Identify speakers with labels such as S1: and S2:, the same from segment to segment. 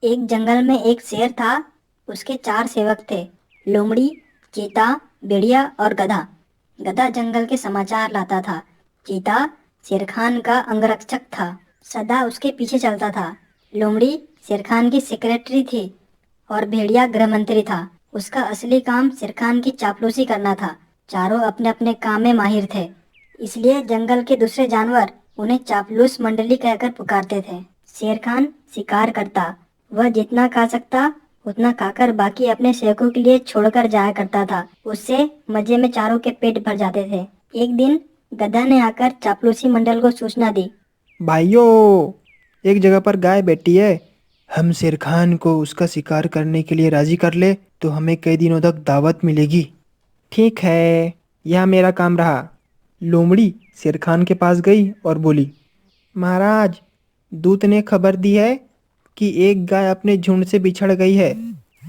S1: एक जंगल में एक शेर था। उसके चार सेवक थे, लोमड़ी, चीता, भेड़िया और गधा। गधा जंगल के समाचार लाता था। चीता शेर खान का अंगरक्षक था, सदा उसके पीछे चलता था। लोमड़ी शेर खान की सेक्रेटरी थी और भेड़िया गृह मंत्री था। उसका असली काम शेर खान की चापलूसी करना था। चारों अपने अपने काम में माहिर थे, इसलिए जंगल के दूसरे जानवर उन्हें चापलूस मंडली कहकर पुकारते थे। शेर खान शिकार करता, वह जितना खा सकता उतना खाकर बाकी अपने सेवकों के लिए छोड़कर जाया करता था। उससे मजे में चारों के पेट भर जाते थे। एक दिन गधा ने आकर चापलूसी मंडल को सूचना दी।
S2: भाइयों, एक जगह पर गाय बैठी है। हम शेर खान को उसका शिकार करने के लिए राजी कर ले तो हमें कई दिनों तक दावत मिलेगी। ठीक है, यह मेरा काम रहा। लोमड़ी शेर खान के पास गई और बोली, महाराज, दूत ने खबर दी है कि एक गाय अपने झुंड से बिछड़ गई है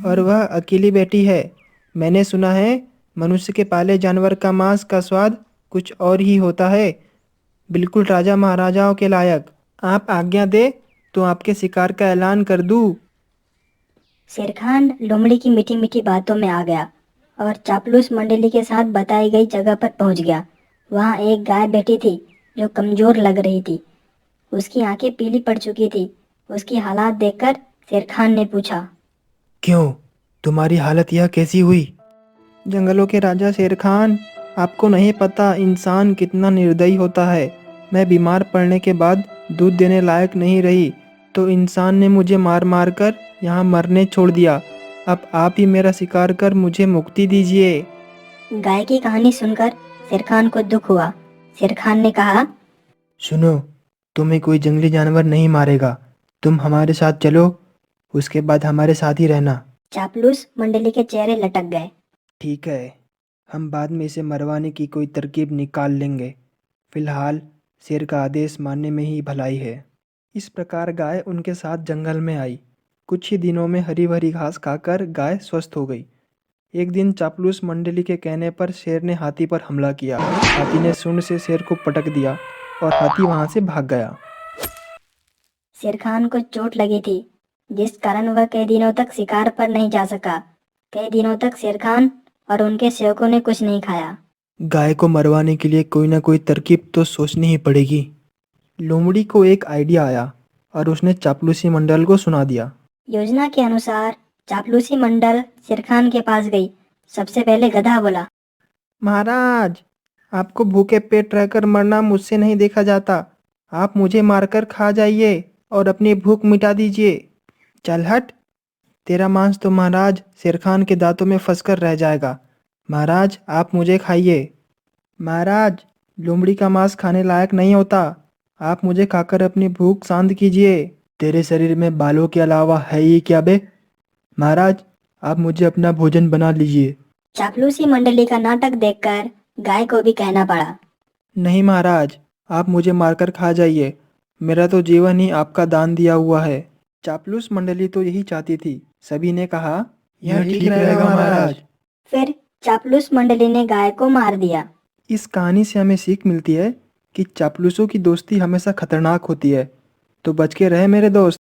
S2: और वह अकेली बैठी है। मैंने सुना है मनुष्य के पाले जानवर का मांस का स्वाद कुछ और ही होता है, बिल्कुल राजा महाराजाओं के लायक। आप आज्ञा दे तो आपके शिकार का ऐलान कर दूं।
S1: शेर खान लोमड़ी की मीठी मीठी बातों में आ गया और चापलूस मंडली के साथ बताई गई जगह पर पहुंच गया। वहां एक गाय बैठी थी जो कमजोर लग रही थी। उसकी आंखें पीली पड़ चुकी थी। उसकी हालात देखकर शेर खान ने पूछा।
S2: क्यों, तुम्हारी हालत यह कैसी हुई? जंगलों के राजा शेर खान, आपको नहीं पता इंसान कितना निर्दयी होता है। मैं बीमार पड़ने के बाद दूध देने लायक नहीं रही तो इंसान ने मुझे मार मार कर यहाँ मरने छोड़ दिया। अब आप ही मेरा शिकार कर मुझे मुक्ति दीजिए।
S1: गाय की कहानी सुनकर शेर खान को दुख हुआ। शेर खान ने कहा।
S2: सुनो, तुम्हें कोई जंगली जानवर नहीं मारेगा। तुम हमारे साथ चलो, उसके बाद हमारे साथ ही रहना।
S1: चापलूस मंडली के चेहरे लटक गए।
S2: ठीक है, हम बाद में इसे मरवाने की कोई तरकीब निकाल लेंगे। फिलहाल शेर का आदेश मानने में ही भलाई है। इस प्रकार गाय उनके साथ जंगल में आई। कुछ ही दिनों में हरी भरी घास खाकर गाय स्वस्थ हो गई। एक दिन चापलूस मंडली के कहने पर शेर ने हाथी पर हमला किया। हाथी ने सूंड से शेर को पटक दिया और हाथी वहां से भाग गया।
S1: शेर खान को चोट लगी थी, जिस कारण वह कई दिनों तक शिकार पर नहीं जा सका। कई दिनों तक शेर खान और उनके सेवकों ने कुछ नहीं खाया।
S2: गाय को मरवाने के लिए कोई ना कोई तरकीब तो सोचनी ही पड़ेगी। लोमड़ी को एक आइडिया आया और उसने चापलूसी मंडल को सुना दिया।
S1: योजना के अनुसार चापलूसी मंडल शेर खान के पास गई। सबसे पहले गधा बोला।
S2: महाराज, आपको भूखे पेट रहकर मरना मुझसे नहीं देखा जाता। आप मुझे मारकर खा जाइए और अपनी भूख मिटा दीजिए। चल हट, तेरा मांस तो महाराज शेर खान के दांतों में फंसकर रह जाएगा। महाराज, आप मुझे खाइए। महाराज, लोमड़ी का मांस खाने लायक नहीं होता। आप मुझे खाकर अपनी भूख शांत कीजिए। तेरे शरीर में बालों के अलावा है ही क्या बे? महाराज, आप मुझे अपना भोजन बना लीजिए।
S1: चापलूसी मंडली का नाटक देखकर गाय को भी कहना पड़ा।
S2: नहीं महाराज, आप मुझे मारकर खा जाइए। मेरा तो जीवन ही आपका दान दिया हुआ है। चापलूस मंडली तो यही चाहती थी। सभी ने कहा, यह ठीक रहेगा महाराज।
S1: फिर चापलूस मंडली ने गाय को मार दिया।
S2: इस कहानी से हमें सीख मिलती है कि चापलूसों की दोस्ती हमेशा खतरनाक होती है। तो बच के रहे मेरे दोस्त।